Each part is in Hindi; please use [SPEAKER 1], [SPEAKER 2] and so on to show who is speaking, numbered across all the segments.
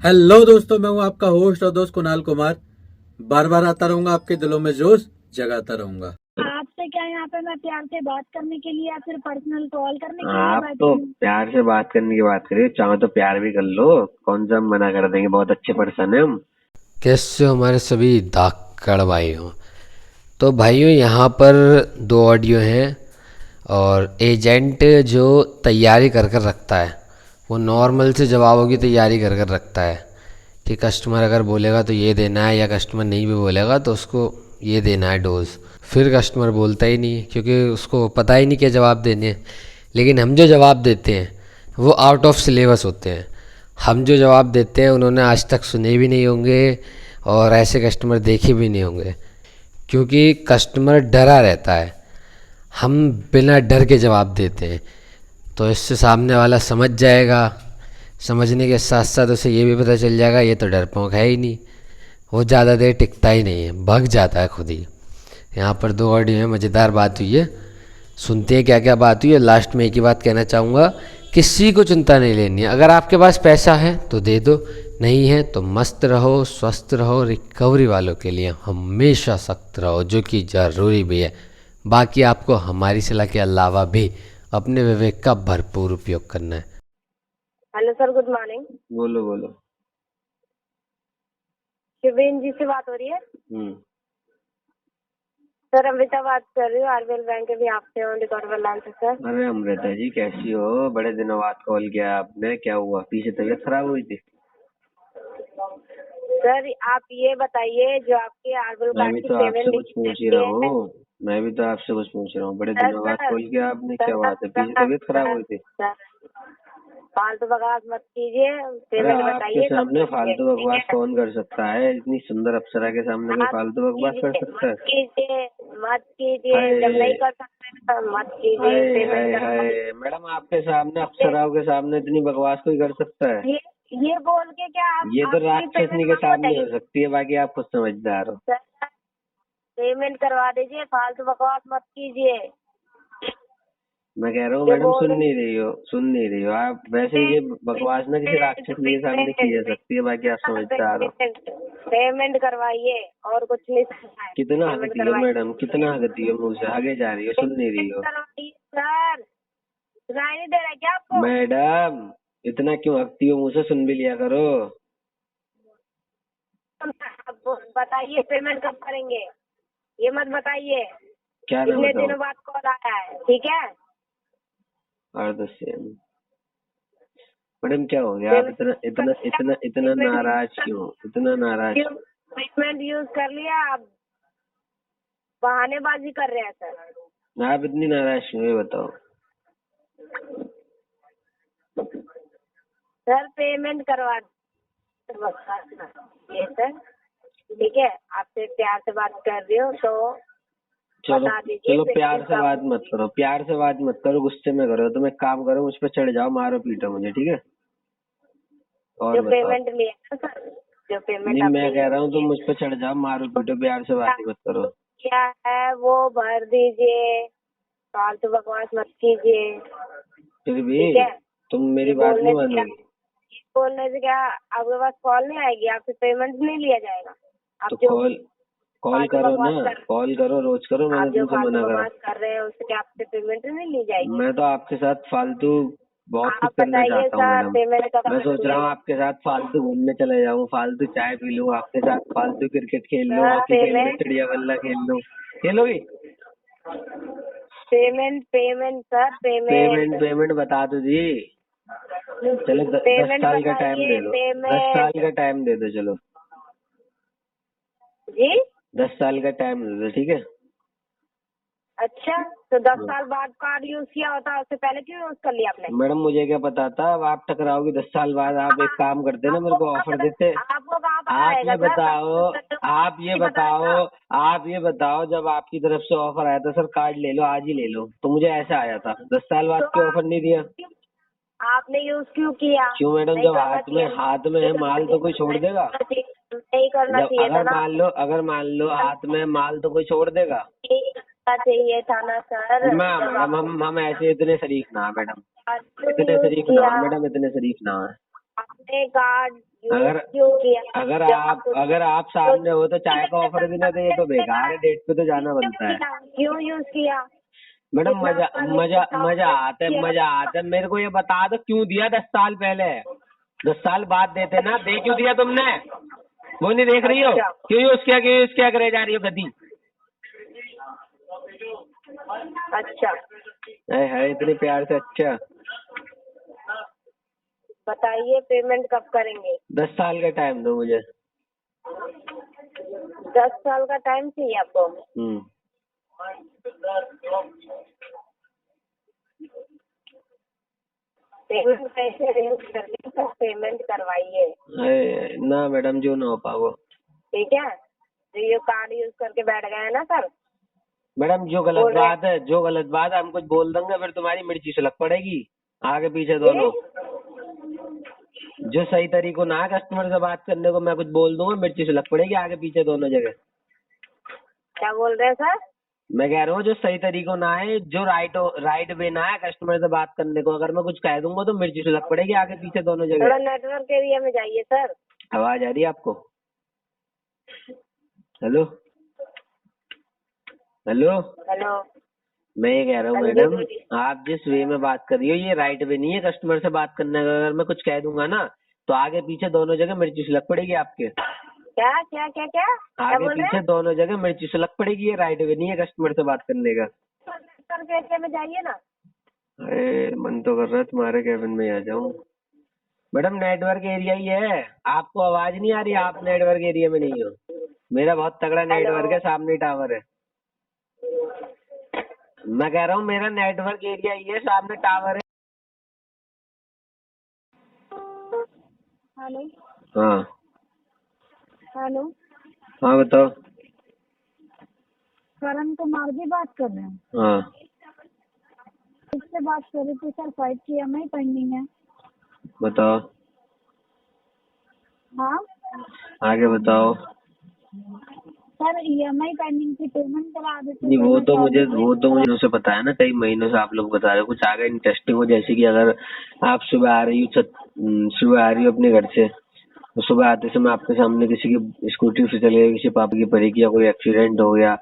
[SPEAKER 1] हेलो दोस्तों, मैं हूं आपका होस्ट और दोस्त कुणाल कुमार। बार बार आता रहूंगा, आपके दिलों में जोश जगाता रहूंगा।
[SPEAKER 2] आपसे क्या यहाँ पे मैं प्यार से बात करने के लिए या फिर पर्सनल कॉल करने के लिए
[SPEAKER 3] आप
[SPEAKER 2] बैठी
[SPEAKER 3] तो
[SPEAKER 2] हूँ।
[SPEAKER 3] प्यार से बात करने की बात करिए, चाहो तो प्यार भी कर लो। कौन सा हम मना कर देंगे, बहुत अच्छे पर्सन है हम।
[SPEAKER 4] कैसे हो हमारे सभी धाकड़ भाई हो। तो भाइयों यहाँ पर दो ऑडियो हैं और एजेंट जो तैयारी कर कर रखता है वो नॉर्मल से जवाबों की तैयारी कर कर रखता है कि कस्टमर अगर बोलेगा तो ये देना है, या कस्टमर नहीं भी बोलेगा तो उसको ये देना है डोज। फिर कस्टमर बोलता ही नहीं क्योंकि उसको पता ही नहीं क्या जवाब देने हैं। लेकिन हम जो जवाब देते हैं वो आउट ऑफ सिलेबस होते हैं। हम जो जवाब देते हैं उन्होंने आज तक सुने भी नहीं होंगे और ऐसे कस्टमर देखे भी नहीं होंगे, क्योंकि कस्टमर डरा रहता है। हम बिना डर के जवाब देते हैं तो इससे सामने वाला समझ जाएगा। समझने के साथ साथ उसे ये भी पता चल जाएगा ये तो डरपोक है ही नहीं। वो ज़्यादा देर टिकता ही नहीं है, भाग जाता है खुद ही। यहाँ पर दो ऑडियो में मज़ेदार बात हुई है, सुनते हैं क्या क्या बात हुई है। लास्ट में एक ही बात कहना चाहूँगा, किसी को चिंता नहीं लेनी है। अगर आपके पास पैसा है तो दे दो, नहीं है तो मस्त रहो, स्वस्थ रहो। रिकवरी वालों के लिए हमेशा सख्त रहो, जो कि ज़रूरी भी है। बाकी आपको हमारी सलाह के अलावा भी अपने विवेक का भरपूर उपयोग करना है।
[SPEAKER 2] Hello sir, good morning.
[SPEAKER 3] बोलो बोलो।
[SPEAKER 2] शिवेन जी से बात हो रही है? सर अमृता बात कर रही हूँ, आरबीएल बैंक के भी आपसे ऑन रिकॉर्ड लाइन से सर।
[SPEAKER 3] अरे अमृता जी, कैसी हो? बड़े दिनों बाद कॉल किया आपने, क्या हुआ? पीछे तबीयत खराब हुई थी?
[SPEAKER 2] सर आप ये बताइए, जो आपके आरबीएल
[SPEAKER 3] मैं
[SPEAKER 2] कार्ड
[SPEAKER 3] भी
[SPEAKER 2] की
[SPEAKER 3] तो आपसे
[SPEAKER 2] पेमेंट
[SPEAKER 3] कुछ पूछ ही रहा हूँ। मैं भी तो आपसे कुछ पूछ रहा हूँ, बड़े
[SPEAKER 2] सर
[SPEAKER 3] दिनों बाद
[SPEAKER 2] सर
[SPEAKER 3] कॉल किया आपने, क्या
[SPEAKER 2] सर
[SPEAKER 3] बात है? पीछे तबीयत खराब हुई थी?
[SPEAKER 2] सर फालतू बकवास मत कीजिए,
[SPEAKER 3] अरे
[SPEAKER 2] पेमेंट
[SPEAKER 3] आपके
[SPEAKER 2] बताइए कब
[SPEAKER 3] सामने
[SPEAKER 2] करेंगे,
[SPEAKER 3] फालतू
[SPEAKER 2] ठीक
[SPEAKER 3] बकवास
[SPEAKER 2] है?
[SPEAKER 3] कौन कर सकता है? इतनी सुंदर अप्सरा के सामने कोई
[SPEAKER 2] मत
[SPEAKER 3] फालतू बकवास कर
[SPEAKER 2] कीजिए,
[SPEAKER 3] सकता है?
[SPEAKER 2] मत कीजिए, जब नहीं
[SPEAKER 3] हाय
[SPEAKER 2] कर सकते तो मत कीजिए,
[SPEAKER 3] हाय
[SPEAKER 2] पेमेंट
[SPEAKER 3] हाय हाय, मैडम आपके सामने, अप्सराओं के सामने इतनी बकवास कोई कर सकता है?
[SPEAKER 2] ये ये बोल के क्या आप
[SPEAKER 3] ये तो
[SPEAKER 2] आपकी पेमेंट
[SPEAKER 3] राक्षसनी के
[SPEAKER 2] कब हो
[SPEAKER 3] सामने
[SPEAKER 2] जाएगी?
[SPEAKER 3] हो सकती है, बाकी आप खुद समझदार हो।
[SPEAKER 2] सर पेमेंट करवा दीजिए, फालतू बकवास मत कीजिए।
[SPEAKER 3] मैं कह रहा हूँ
[SPEAKER 2] जो
[SPEAKER 3] मैडम,
[SPEAKER 2] बोल
[SPEAKER 3] सुन नहीं रही हो आप। वैसे ये बकवास ना किसी राक्षसनी के सामने की जा सकती है, बाकी आप समझदार हो।
[SPEAKER 2] पेमेंट करवाइए और कुछ नहीं करना है,
[SPEAKER 3] कितना
[SPEAKER 2] पेमेंट
[SPEAKER 3] हकती हो
[SPEAKER 2] करवाइए।
[SPEAKER 3] मैडम, कितना हकती हो? मुंह से आगे जा रही हो, सुन नहीं रही हो?
[SPEAKER 2] करवाइए सर, सुनाई नहीं दे रहा है क्या आपको?
[SPEAKER 3] मैडम इतना क्यों हकती हो? मुंह से सुन भी लिया करो।
[SPEAKER 2] आप बताइए पेमेंट कब करेंगे, ये मत बताइए।
[SPEAKER 3] क्या ना
[SPEAKER 2] इतने
[SPEAKER 3] बताओ?
[SPEAKER 2] दिनों बाद कॉल आया है, ठीक है?
[SPEAKER 3] अर्ध सेम। मैडम क्या हो गया? आप इतना इतना इतना इतना नाराज क्यों? इतना नाराज?
[SPEAKER 2] पेमेंट यूज कर लिया, आप बहानेबाजी कर रहे हैं सर।
[SPEAKER 3] आप इतनी नाराज क्यों, ये बताओ?
[SPEAKER 2] सर पेमेंट करवा ये सर, ठीक है? आपसे प्यार से बात कर रही हूँ तो
[SPEAKER 3] चलो
[SPEAKER 2] बता दीजिए।
[SPEAKER 3] चलो, प्यार से बात मत करो, प्यार से बात मत करो, गुस्से में करो। तुम एक काम करो, मुझ पे चढ़ जाओ, मारो पीटो मुझे, ठीक है? और
[SPEAKER 2] जो
[SPEAKER 3] बताओ।
[SPEAKER 2] पेमेंट लिया ना सर, जो पेमेंट
[SPEAKER 3] नहीं, मैं
[SPEAKER 2] आपने
[SPEAKER 3] कह
[SPEAKER 2] यूज
[SPEAKER 3] रहा हूँ तुम
[SPEAKER 2] किया
[SPEAKER 3] मुझ पे चढ़ जाओ, मारो पीटो, प्यार से बात ही मत करो।
[SPEAKER 2] क्या है वो भर दीजिए, फालतू बकवास मत कीजिए,
[SPEAKER 3] फिर भी
[SPEAKER 2] ठीक है?
[SPEAKER 3] तुम मेरी
[SPEAKER 2] ये
[SPEAKER 3] बात नहीं
[SPEAKER 2] बोलने से क्या
[SPEAKER 3] मानोगी?
[SPEAKER 2] बोलने से क्या आपके पास कॉल नहीं आएगी, आपसे पेमेंट नहीं लिया जाएगा। आप
[SPEAKER 3] तो
[SPEAKER 2] जो
[SPEAKER 3] कॉल कॉल
[SPEAKER 2] फालतू
[SPEAKER 3] करो
[SPEAKER 2] बकवास
[SPEAKER 3] ना,
[SPEAKER 2] कर
[SPEAKER 3] कॉल करो, रोज करो,
[SPEAKER 2] आप
[SPEAKER 3] मैंने
[SPEAKER 2] जो
[SPEAKER 3] तुमसे
[SPEAKER 2] फालतू
[SPEAKER 3] मना करा?
[SPEAKER 2] बकवास कर रहे हैं उससे क्या आपसे पेमेंट नहीं ली जाएगी?
[SPEAKER 3] मैं तो आपके साथ फालतू बहुत कुछ
[SPEAKER 2] आप
[SPEAKER 3] करना
[SPEAKER 2] बताइए
[SPEAKER 3] चाहता हूँ
[SPEAKER 2] सर,
[SPEAKER 3] मैडम।
[SPEAKER 2] पेमेंट कब
[SPEAKER 3] मैं सोच रहा हूँ
[SPEAKER 2] करेंगे?
[SPEAKER 3] आपके साथ फालतू घूमने चले जाऊँ, फालतू चाय पी लूँ आपके साथ, फालतू क्रिकेट खेल लूँ,
[SPEAKER 2] सर
[SPEAKER 3] हॉकी खेल लूँ,
[SPEAKER 2] पेमेंट
[SPEAKER 3] चिड़िया बल्ला खेल लूँ। खेलोगी?
[SPEAKER 2] Payment payment sir
[SPEAKER 3] payment
[SPEAKER 2] payment
[SPEAKER 3] payment बता दो जी। चलो 10
[SPEAKER 2] पेमेंट
[SPEAKER 3] साल का टाइम
[SPEAKER 2] बताइए,
[SPEAKER 3] दे दो, 10 साल
[SPEAKER 2] पेमेंट
[SPEAKER 3] का टाइम दे दो, चलो
[SPEAKER 2] जी।
[SPEAKER 3] 10 साल का टाइम दे दो, ठीक है?
[SPEAKER 2] अच्छा, तो 10 साल बाद कार्ड यूज किया होता, उससे पहले क्यों यूज कर लिया आपने?
[SPEAKER 3] मैडम मुझे क्या पता था अब आप टकराओगी 10 साल बाद? आप एक काम करते ना, मेरे को ऑफर देते।
[SPEAKER 2] आपको कहाँ पता
[SPEAKER 3] आप
[SPEAKER 2] रहेगा
[SPEAKER 3] ये
[SPEAKER 2] सर?
[SPEAKER 3] बताओ आप ये
[SPEAKER 2] नहीं पता
[SPEAKER 3] बताओ
[SPEAKER 2] रहेगा।
[SPEAKER 3] आप ये बताओ, जब आपकी तरफ से ऑफर आया था सर कार्ड ले लो, आज ही ले लो, तो मुझे ऐसा आया था, 10 साल बाद
[SPEAKER 2] तो
[SPEAKER 3] क्यों ऑफर नहीं दिया?
[SPEAKER 2] आपने यूज क्यों किया?
[SPEAKER 3] क्यों मैडम?
[SPEAKER 2] नहीं
[SPEAKER 3] जब
[SPEAKER 2] करना चाहिए,
[SPEAKER 3] हाथ में
[SPEAKER 2] नहीं
[SPEAKER 3] है
[SPEAKER 2] करना
[SPEAKER 3] माल तो कोई छोड़ देगा?
[SPEAKER 2] चाहिए, नहीं करना
[SPEAKER 3] जब
[SPEAKER 2] चाहिए था ना।
[SPEAKER 3] अगर मान लो हाथ में माल तो कोई छोड़ देगा?
[SPEAKER 2] नहीं करना चाहिए था ना सर। जब
[SPEAKER 3] मैडम हम ऐसे इतने शरीफ ना हैं, मैडम।
[SPEAKER 2] आपने
[SPEAKER 3] इतने
[SPEAKER 2] यूज
[SPEAKER 3] शरीफ ना
[SPEAKER 2] किया,
[SPEAKER 3] हैं, मैडम, इतने शरीफ ना हैं।
[SPEAKER 2] आपने कार्ड
[SPEAKER 3] अगर
[SPEAKER 2] क्यों किया?
[SPEAKER 3] अगर आप सामने हो तो चाय का ऑफर भी ना दे तो बेकार है, डेट पे तो जाना बनता है।
[SPEAKER 2] क्यों यूज किया?
[SPEAKER 3] मैडम मजा आता है। मेरे को ये बता दो क्यों दिया 10 साल पहले, 10 साल बाद देते ना, दे क्यों दिया तुमने? वो नहीं देख रही हो?
[SPEAKER 2] अच्छा।
[SPEAKER 3] क्यों यूज किया करे जा रही हो गधी?
[SPEAKER 2] अच्छा,
[SPEAKER 3] है इतने प्यार से। अच्छा
[SPEAKER 2] बताइए पेमेंट कब करेंगे?
[SPEAKER 3] 10 साल का टाइम दो मुझे।
[SPEAKER 2] 10 साल का टाइम चाहिए आपको? पेमेंट कैसे अरेंज करके तो पेमेंट करवाइए।
[SPEAKER 3] ना मैडम जो ना हो पाओ।
[SPEAKER 2] ठीक है, तो ये कार्ड यूज करके बैठ गए हैं ना सर?
[SPEAKER 3] मैडम जो गलत बात है हम कुछ बोल देंगे फिर तुम्हारी मिर्ची सुलग पड़ेगी आगे पीछे दोनों। जो सही तरीको ना है कस्टमर से बात करने को, मैं कुछ बोल दूंगा मिर्ची सुलग पड़ेगी आगे पीछे दोनों जगह।
[SPEAKER 2] क्या बोल रहे हैं सर?
[SPEAKER 3] मैं कह रहा हूँ जो सही तरीको ना है, जो राइट वे ना है कस्टमर से बात करने को, अगर मैं कुछ कह दूंगा तो मिर्ची सुलग पड़ेगी आगे पीछे दोनों
[SPEAKER 2] थोड़ा
[SPEAKER 3] जगह।
[SPEAKER 2] नेटवर्क एरिया में जाइए सर।
[SPEAKER 3] आवाज आ रही है आपको? हेलो हेलो
[SPEAKER 2] हेलो,
[SPEAKER 3] मैं ये कह रहा हूँ
[SPEAKER 2] हाँ जी,
[SPEAKER 3] मैडम
[SPEAKER 2] बोलिए।
[SPEAKER 3] आप जिस वे में बात कर रही हो ये राइट वे नहीं है कस्टमर से बात करने का। अगर मैं कुछ कह दूंगा ना तो आगे पीछे दोनों जगह मिर्ची सुलग पड़ेगी आपके।
[SPEAKER 2] क्या क्या क्या क्या क्या
[SPEAKER 3] आगे
[SPEAKER 2] बोल रहे
[SPEAKER 3] पीछे
[SPEAKER 2] हैं?
[SPEAKER 3] दोनों जगह मिर्ची सुलग पड़ेगी, ये राइट वे नहीं है कस्टमर से बात करने का।
[SPEAKER 2] नेटवर्क एरिया में जाइए ना।
[SPEAKER 3] अरे मन तो कर रहा है तुम्हारे केबिन में आ जाऊं। मैडम नेटवर्क एरिया ही है, आपको आवाज नहीं आ रही? आप नेटवर्क एरिया में नहीं हो? मेरा बहुत तगड़ा नेटवर्क है, सामने टावर है। मैं कह रहा हूँ मेरा नेटवर्क एरिया ही है, सामने टावर है।
[SPEAKER 2] हेलो
[SPEAKER 3] हाँ
[SPEAKER 2] हेलो,
[SPEAKER 3] हाँ बताओ।
[SPEAKER 2] करण कुमार जी बात कर रहे हैं?
[SPEAKER 3] हाँ
[SPEAKER 2] इससे बात कर रही थी सर, 5 की EMI पेंडिंग है।
[SPEAKER 3] बताओ,
[SPEAKER 2] हाँ
[SPEAKER 3] आगे बताओ।
[SPEAKER 2] सर, EMI पेंडिंग की पेमेंट करा देते
[SPEAKER 3] नहीं
[SPEAKER 2] तो
[SPEAKER 3] वो
[SPEAKER 2] मैं
[SPEAKER 3] तो मुझे
[SPEAKER 2] कॉल
[SPEAKER 3] दिनों से पता है ना, कई महीनों से आप लोग बता रहे हो। कुछ आगे इंटरेस्टिंग हो, जैसे कि अगर आप सुबह आ रही हो अपने घर से, तो सुबह आते समय आपके सामने किसी की स्कूटी फिसल गई, किसी पापा की पड़ी, या कोई एक्सीडेंट हो गया,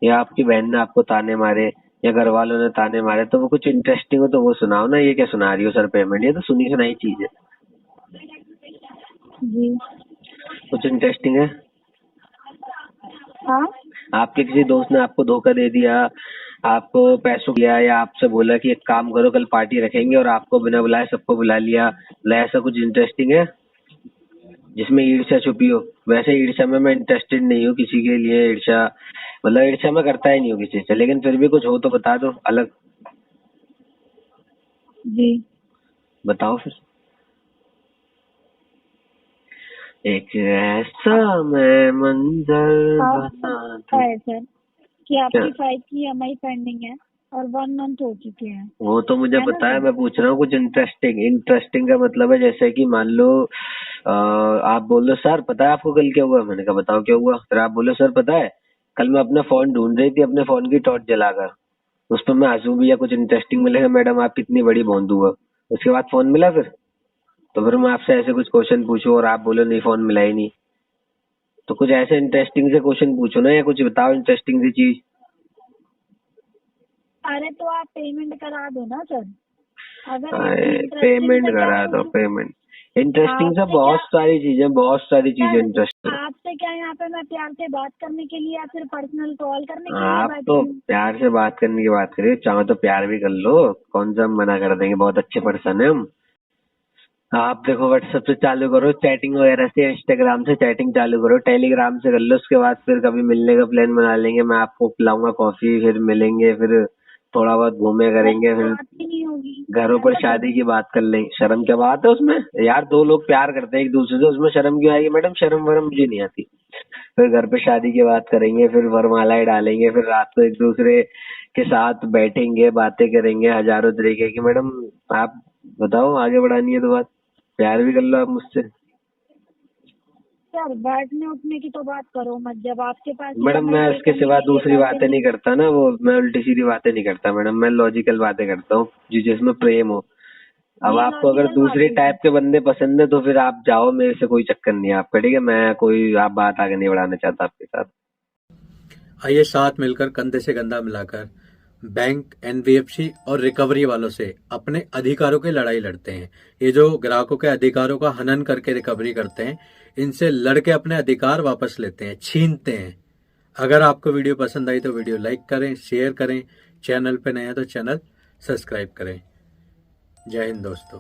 [SPEAKER 3] या आपकी बहन ने आपको ताने मारे, या घर वालों ने ताने मारे, तो वो कुछ इंटरेस्टिंग हो तो वो सुनाओ ना। ये क्या सुना रही हो सर पेमेंट? ये तो सुनी सुनाई चीज है।
[SPEAKER 2] जी।
[SPEAKER 3] कुछ इंटरेस्टिंग है?
[SPEAKER 2] हाँ,
[SPEAKER 3] आपके किसी दोस्त ने आपको धोखा दे दिया, आपको पैसों दिया, या आपसे बोला कि एक काम करो कल पार्टी रखेंगे और आपको बिना बुलाए सबको बुला लिया, ऐसा कुछ इंटरेस्टिंग है जिसमें ईर्ष्या छुपी हो? वैसे ईर्ष्या में मैं इंटरेस्टेड नहीं हूँ किसी के लिए। ईर्ष्या मतलब ईर्ष्या मैं करता ही नहीं हूँ किसी से, लेकिन फिर भी कुछ हो तो बता दो अलग।
[SPEAKER 2] जी।
[SPEAKER 3] बताओ फिर। एक ऐसा मैं मंजर बना दूं।
[SPEAKER 2] है सर कि
[SPEAKER 3] क्या?
[SPEAKER 2] आपकी 5 की EMI पेंडिंग है और 1 मंथ हो चुके हैं।
[SPEAKER 3] वो तो मुझे
[SPEAKER 2] है ना
[SPEAKER 3] पता है,
[SPEAKER 2] सर?
[SPEAKER 3] मैं पूछ रहा हूँ कुछ इंटरेस्टिंग का मतलब है जैसे कि मान लो आप बोल दो सर पता है आपको कल क्या हुआ? मैंने कहा बताओ क्या हुआ? फिर आप बोलो सर पता है कल मैं अपना फोन ढूंढ रही थी, अपने फोन की टॉर्च जलाकर, उस पर मैं हंसू भी या कुछ इंटरेस्टिंग मिलेगा, मैडम आप कितनी बड़ी भोंदू हो। उसके बाद फोन मिला फिर, तो फिर मैं आपसे ऐसे कुछ क्वेश्चन पूछूं और आप बोलो नहीं फोन मिला ही नहीं, तो कुछ ऐसे इंटरेस्टिंग से क्वेश्चन पूछो ना, या कुछ बताओ इंटरेस्टिंग सी चीज।
[SPEAKER 2] अरे तो आप पेमेंट करा दो ना सर। अगर
[SPEAKER 3] पेमेंट करा दो। पेमेंट इंटरेस्टिंग से बहुत सारी चीजें इंटरेस्टिंग।
[SPEAKER 2] आपसे क्या यहाँ पे मैं प्यार से बात करने के लिए या फिर पर्सनल कॉल करने के लिए
[SPEAKER 3] आप
[SPEAKER 2] बैठी
[SPEAKER 3] तो
[SPEAKER 2] हूँ?
[SPEAKER 3] प्यार से बात करने की बात करिए, चाहो तो प्यार भी कर लो, कौन सा हम मना कर देंगे, बहुत अच्छे पर्सन है हम। आप देखो व्हाट्सएप से चालू करो चैटिंग वगैरह से, इंस्टाग्राम से चैटिंग चालू करो, टेलीग्राम से कर लो, उसके बाद फिर कभी मिलने का प्लान बना लेंगे, मैं आपको पिलाऊंगा कॉफी, फिर मिलेंगे, फिर थोड़ा बहुत घूमे करेंगे, फिर
[SPEAKER 2] बात ही नहीं होगी।
[SPEAKER 3] घरों पर शादी की बात कर लेंगे। शर्म क्या बात है उसमें यार? दो लोग प्यार करते हैं एक दूसरे से, उसमें शर्म क्यों आएगी मैडम? शर्म वरम मुझे नहीं आती। फिर घर पे शादी की बात करेंगे, फिर वरमालाएं डालेंगे, फिर रात को एक दूसरे के साथ बैठेंगे, बातें करेंगे हजारों तरीके की। मैडम आप बताओ, आगे बढ़ानी है तो बात, प्यार भी कर लो आप मुझसे।
[SPEAKER 2] सर बैठने उठने की तो बात करो मत, जब आपके पास
[SPEAKER 3] मैडम
[SPEAKER 2] EMI
[SPEAKER 3] मैं
[SPEAKER 2] पे
[SPEAKER 3] उसके
[SPEAKER 2] करने
[SPEAKER 3] सिवा
[SPEAKER 2] के लिए
[SPEAKER 3] दूसरी
[SPEAKER 2] पैसे
[SPEAKER 3] बातें नहीं करता ना, वो मैं उल्टी सीधी बातें नहीं करता मैडम, मैं लॉजिकल बातें करता हूँ जिसमें प्रेम हो। अब
[SPEAKER 2] ये
[SPEAKER 3] आपको अगर
[SPEAKER 2] logical
[SPEAKER 3] दूसरी
[SPEAKER 2] बात है।
[SPEAKER 3] टाइप के बंदे पसंद है तो फिर आप जाओ, मेरे से कोई चक्कर नहीं है आपका, ठीक है। मैं कोई आप बात आगे नहीं बढ़ाना चाहता आपके साथ।
[SPEAKER 1] आइए साथ मिलकर कंधे से कंधा मिलाकर बैंक, एनबीएफसी और रिकवरी वालों से अपने अधिकारों की लड़ाई लड़ते हैं। ये जो ग्राहकों के अधिकारों का हनन करके रिकवरी करते हैं, इनसे लड़के अपने अधिकार वापस लेते हैं, छीनते हैं। अगर आपको वीडियो पसंद आई तो वीडियो लाइक करें, शेयर करें, चैनल पे नए हैं तो चैनल सब्सक्राइब करें। जय हिंद दोस्तों।